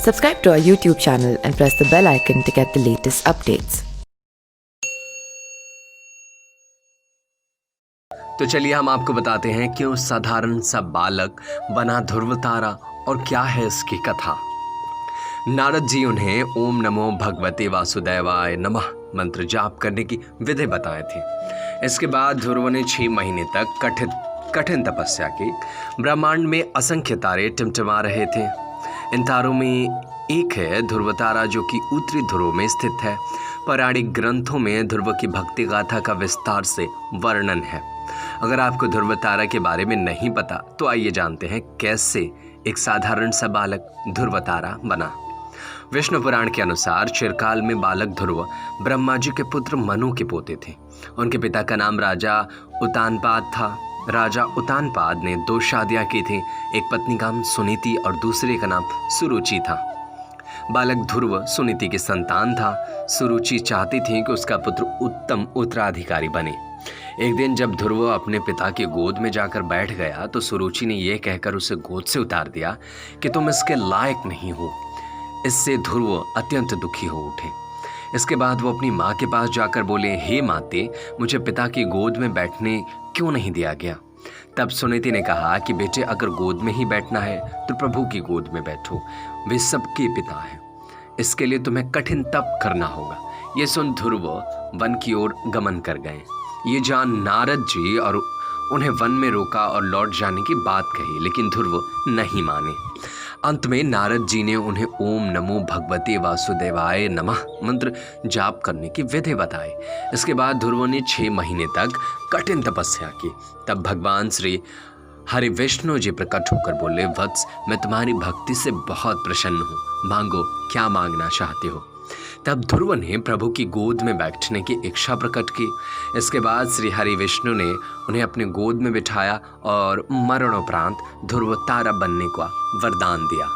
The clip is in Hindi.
Subscribe to our YouTube channel and press the bell icon to get the latest updates. तो चलिए हम आपको बताते हैं क्यों साधारण सा बालक बना ध्रुवतारा और क्या है इसकी कथा। नारद जी उन्हें ओम नमो भगवते वासुदेवाय नमः मंत्र जाप करने की विधि बताए थे। इसके बाद ध्रुव ने 6 महीने तक कठिन तपस्या की। ब्रह्मांड में असंख्य तारे टिमटिमा रहे थे। इन तारों में एक है ध्रुवतारा जो कि उत्तरी ध्रुव में स्थित है। पौराणिक ग्रंथों में ध्रुव की भक्ति गाथा का विस्तार से वर्णन है। अगर आपको ध्रुवतारा के बारे में नहीं पता तो आइए जानते हैं कैसे एक साधारण सा बालक ध्रुवतारा बना। विष्णु पुराण के अनुसार चिरकाल में बालक ध्रुव ब्रह्मा जी के पुत्र मनु के पोते थे। उनके पिता का नाम राजा उतानपाद था। राजा उतानपाद ने 2 शादियां की थी। एक पत्नी का नाम सुनीति और दूसरे का नाम सुरुचि था। बालक ध्रुव सुनीति की संतान था। सुरुचि चाहती थी कि उसका पुत्र उत्तम उत्तराधिकारी बने। एक दिन जब ध्रुव अपने पिता की गोद में जाकर बैठ गया तो सुरुचि ने यह कहकर उसे गोद से उतार दिया कि तुम इसके लायक नहीं हो। इससे ध्रुव अत्यंत दुखी हो उठे। इसके बाद वो अपनी माँ के पास जाकर बोले, हे माते, मुझे पिता की गोद में बैठने क्यों नहीं दिया गया। तब सुनीति ने कहा कि बेटे, अगर गोद में ही बैठना है तो प्रभु की गोद में बैठो, वे सबके पिता हैं। इसके लिए तुम्हें कठिन तप करना होगा। ये सुन ध्रुव वन की ओर गमन कर गए। ये जान नारद जी और उन्हें वन में रोका और लौट जाने की बात कही, लेकिन ध्रुव नहीं माने। अंत में नारद जी ने उन्हें ओम नमो भगवते वासुदेवाय नमः मंत्र जाप करने की विधि बताई। इसके बाद ध्रुव ने 6 महीने तक कठिन तपस्या की। तब भगवान श्री हरि विष्णु जी प्रकट होकर बोले, वत्स, मैं तुम्हारी भक्ति से बहुत प्रसन्न हूँ, मांगो क्या मांगना चाहते हो। तब ध्रुव ने प्रभु की गोद में बैठने की इच्छा प्रकट की। इसके बाद श्री हरि विष्णु ने उन्हें अपने गोद में बिठाया और मरणोपरांत ध्रुव तारा बनने का वरदान दिया।